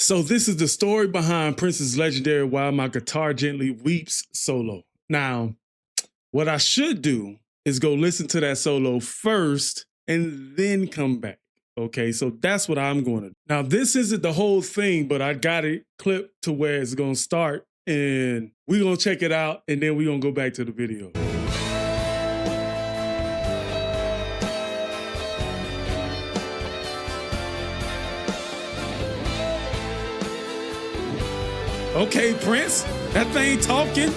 So this is the story behind Prince's legendary While My Guitar Gently Weeps solo. Now, what I should do is go listen to that solo first and then come back. Okay, so that's what I'm going to do. Now, this isn't the whole thing, but I got it clipped to where it's going to start, and we're going to check it out, and then we're going to go back to the video. Okay, Prince, that thing talking.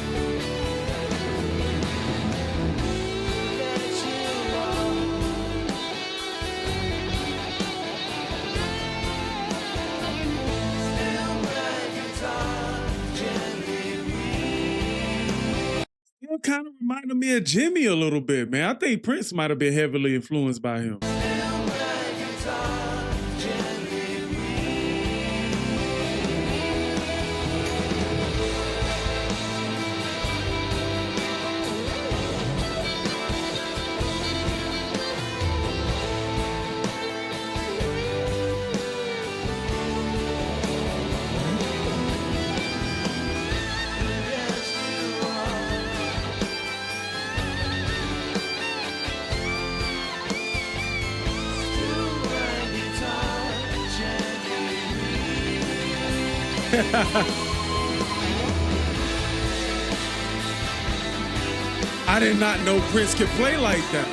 Still kind of reminded me of Jimmy a little bit, man. I think Prince might have been heavily influenced by him. I did not know Prince could play like that.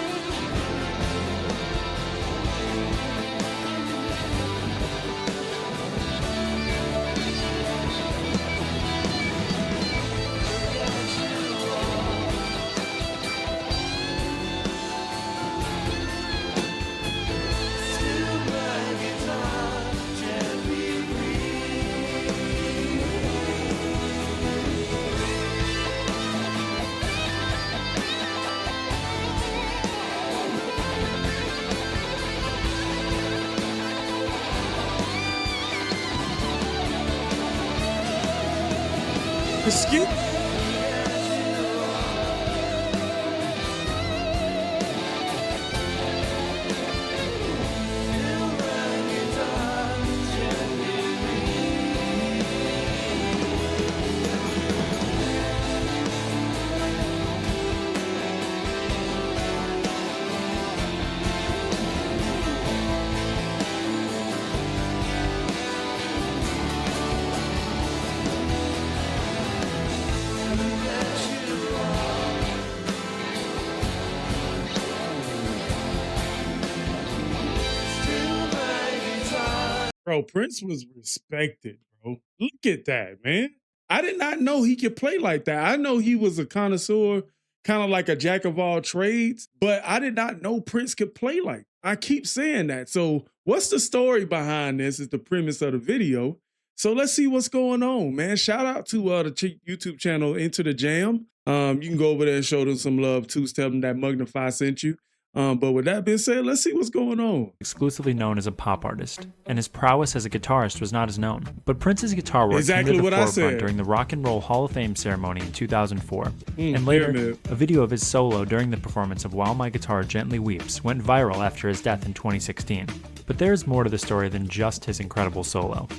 Excuse? Bro, Prince was respected, bro. Look at that, man. I did not know he could play like that. I know he was a connoisseur, kind of like a jack of all trades, but I did not know Prince could play like that. I keep saying that. So what's the story behind this is the premise of the video. So let's see what's going on, man. Shout out to the YouTube channel Into the Jam. You can go over there and show them some love too. Tell them that Mugnify sent you. But with that being said, let's see what's going on. Exclusively known as a pop artist, and his prowess as a guitarist was not as known. But Prince's guitar work came to the forefront during the Rock and Roll Hall of Fame ceremony in 2004. And later, a video of his solo during the performance of While My Guitar Gently Weeps went viral after his death in 2016. But there is more to the story than just his incredible solo.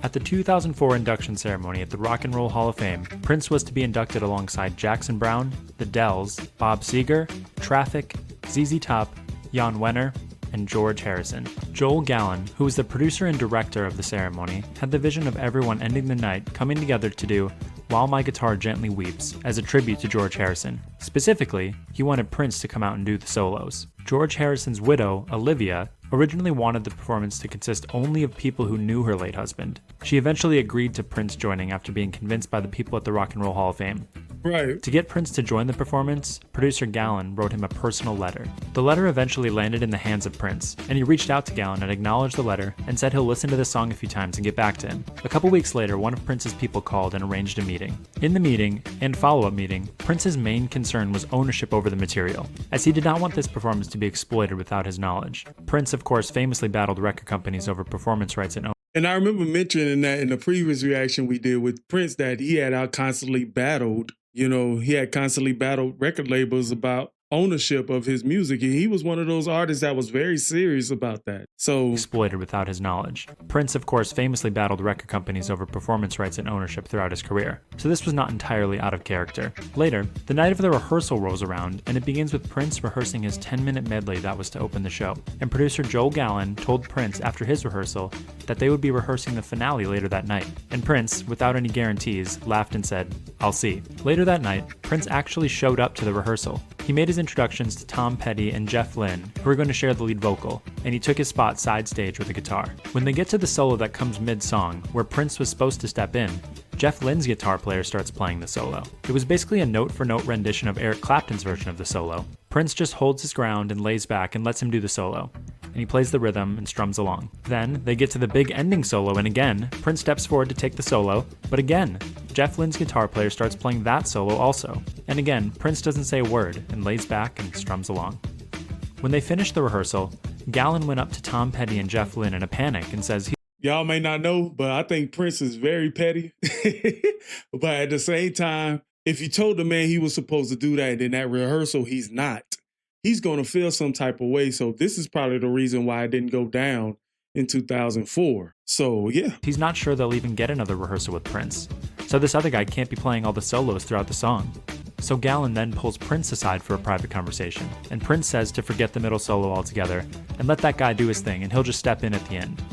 At the 2004 induction ceremony at the Rock and Roll Hall of Fame, Prince was to be inducted alongside Jackson Browne, The Dells, Bob Seger, Traffic, ZZ Top, Jan Wenner, and George Harrison. Joel Gallen, who was the producer and director of the ceremony, had the vision of everyone ending the night coming together to do While My Guitar Gently Weeps as a tribute to George Harrison. Specifically, he wanted Prince to come out and do the solos. George Harrison's widow, Olivia, originally wanted the performance to consist only of people who knew her late husband. She eventually agreed to Prince joining after being convinced by the people at the Rock and Roll Hall of Fame. Right. To get Prince to join the performance, producer Gallen wrote him a personal letter. The letter eventually landed in the hands of Prince, and he reached out to Gallen and acknowledged the letter and said he'll listen to the song a few times and get back to him. A couple weeks later, one of Prince's people called and arranged a meeting. In the meeting, and follow-up meeting, Prince's main concern was ownership over the material, as he did not want this performance to be exploited without his knowledge. Prince, of course, famously battled record companies over performance rights and And I remember mentioning that in the previous reaction we did with Prince that he had constantly battled, he had constantly battled record labels about ownership of his music. And he was one of those artists that was very serious about that. So exploited without his knowledge. Prince, of course, famously battled record companies over performance rights and ownership throughout his career, so this was not entirely out of character. Later, the night of the rehearsal rolls around, and it begins with Prince rehearsing his 10-minute medley that was to open the show. And producer Joel Gallen told Prince after his rehearsal that they would be rehearsing the finale later that night. And Prince, without any guarantees, laughed and said, "I'll see." Later that night, Prince actually showed up to the rehearsal. He made his introductions to Tom Petty and Jeff Lynne, who were going to share the lead vocal, and he took his spot side stage with a guitar. When they get to the solo that comes mid-song, where Prince was supposed to step in, Jeff Lynne's guitar player starts playing the solo. It was basically a note-for-note rendition of Eric Clapton's version of the solo. Prince just holds his ground and lays back and lets him do the solo, and he plays the rhythm and strums along. Then, they get to the big ending solo, and again, Prince steps forward to take the solo, but again, Jeff Lynne's guitar player starts playing that solo also. And again, Prince doesn't say a word and lays back and strums along. When they finished the rehearsal, Gallen went up to Tom Petty and Jeff Lynne in a panic and says, "Y'all may not know, but I think Prince is very petty." But at the same time, if you told the man he was supposed to do that in that rehearsal, he's not. He's going to feel some type of way. So this is probably the reason why it didn't go down in 2004. So yeah. He's not sure they'll even get another rehearsal with Prince. So this other guy can't be playing all the solos throughout the song. So Gallen then pulls Prince aside for a private conversation, and Prince says to forget the middle solo altogether and let that guy do his thing and he'll just step in at the end.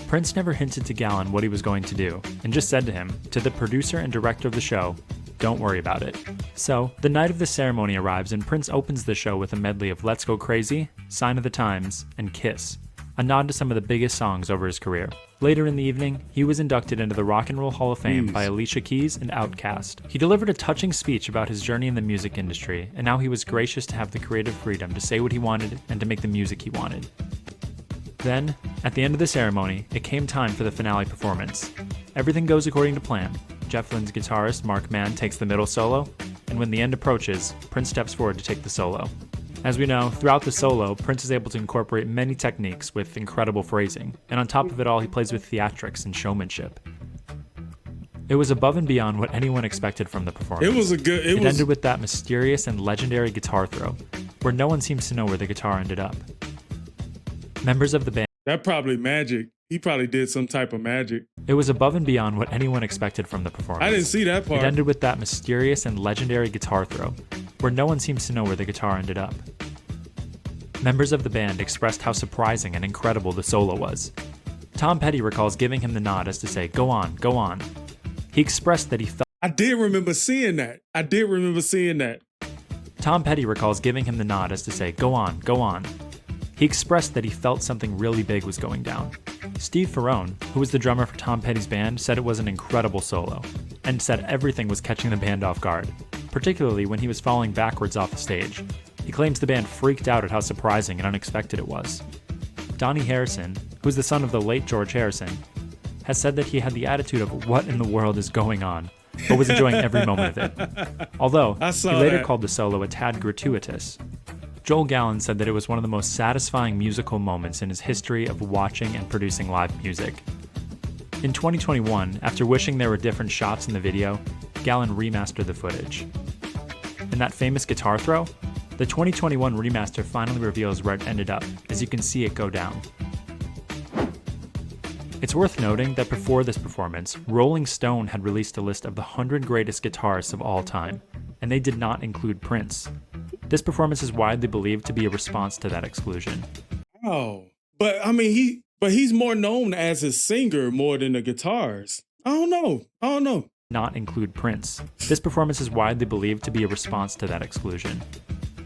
Prince never hinted to Gallen what he was going to do, and just said to him, to the producer and director of the show, "Don't worry about it." So, the night of the ceremony arrives and Prince opens the show with a medley of Let's Go Crazy, Sign of the Times, and Kiss, a nod to some of the biggest songs over his career. Later in the evening, he was inducted into the Rock and Roll Hall of Fame by Alicia Keys and Outkast. He delivered a touching speech about his journey in the music industry, and how he was gracious to have the creative freedom to say what he wanted and to make the music he wanted. Then, at the end of the ceremony, it came time for the finale performance. Everything goes according to plan. Jeff Lynne's guitarist, Mark Mann, takes the middle solo, and when the end approaches, Prince steps forward to take the solo. As we know, throughout the solo, Prince is able to incorporate many techniques with incredible phrasing, and on top of it all, he plays with theatrics and showmanship. It was above and beyond what anyone expected from the performance. It ended with that mysterious and legendary guitar throw, where no one seems to know where the guitar ended up. Members of the band... That probably magic. He probably did some type of magic. It was above and beyond what anyone expected from the performance. I didn't see that part. It ended with that mysterious and legendary guitar throw, where no one seems to know where the guitar ended up. Members of the band expressed how surprising and incredible the solo was. Tom Petty recalls giving him the nod as to say, "Go on, go on." He expressed that he felt... I did remember seeing that. Tom Petty recalls giving him the nod as to say, "Go on, go on." He expressed that he felt something really big was going down. Steve Ferrone, who was the drummer for Tom Petty's band, said it was an incredible solo, and said everything was catching the band off guard, particularly when he was falling backwards off the stage. He claims the band freaked out at how surprising and unexpected it was. Donnie Harrison, who is the son of the late George Harrison, has said that he had the attitude of "what in the world is going on," but was enjoying every moment of it. Although, he later called the solo a tad gratuitous. Joel Gallen said that it was one of the most satisfying musical moments in his history of watching and producing live music. In 2021, after wishing there were different shots in the video, Gallen remastered the footage. In that famous guitar throw, the 2021 remaster finally reveals where it ended up, as you can see it go down. It's worth noting that before this performance, Rolling Stone had released a list of the 100 greatest guitarists of all time, and they did not include Prince. This performance is widely believed to be a response to that exclusion. Oh, but I mean, he's more known as a singer more than a guitarist. I don't know. Not include Prince. This performance is widely believed to be a response to that exclusion.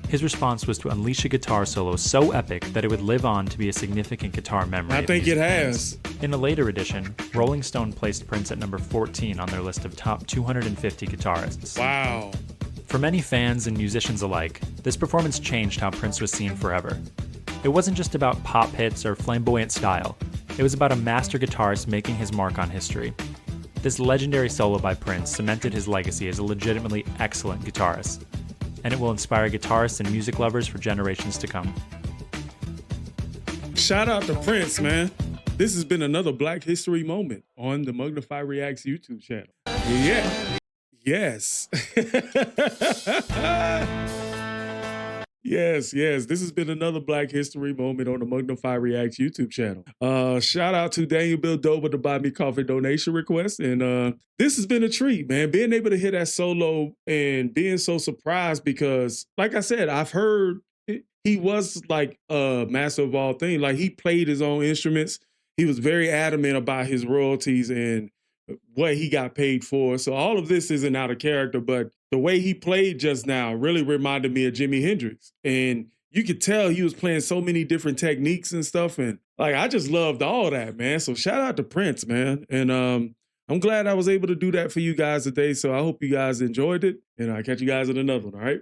His response was to unleash a guitar solo so epic that it would live on to be a significant guitar memory. I think it has. In a later edition, Rolling Stone placed Prince at number 14 on their list of top 250 guitarists. Wow. For many fans and musicians alike, this performance changed how Prince was seen forever. It wasn't just about pop hits or flamboyant style. It was about a master guitarist making his mark on history. This legendary solo by Prince cemented his legacy as a legitimately excellent guitarist, and it will inspire guitarists and music lovers for generations to come. Shout out to Prince, man. This has been another Black History moment on the Mugnify Reacts YouTube channel. Yeah. Yes. Yes, yes. This has been another Black History moment on the Mugnify Reacts YouTube channel. Shout out to Daniel Bill Dober to buy me coffee donation request. And this has been a treat, man. Being able to hear that solo and being so surprised because, like I said, I've heard he was like a master of all things. Like he played his own instruments. He was very adamant about his royalties and what he got paid for. So all of this isn't out of character, but the way he played just now really reminded me of Jimi Hendrix. And you could tell he was playing so many different techniques and stuff. And like, I just loved all that, man. So shout out to Prince, man. And I'm glad I was able to do that for you guys today. So I hope you guys enjoyed it. And I'll catch you guys in another one. All right.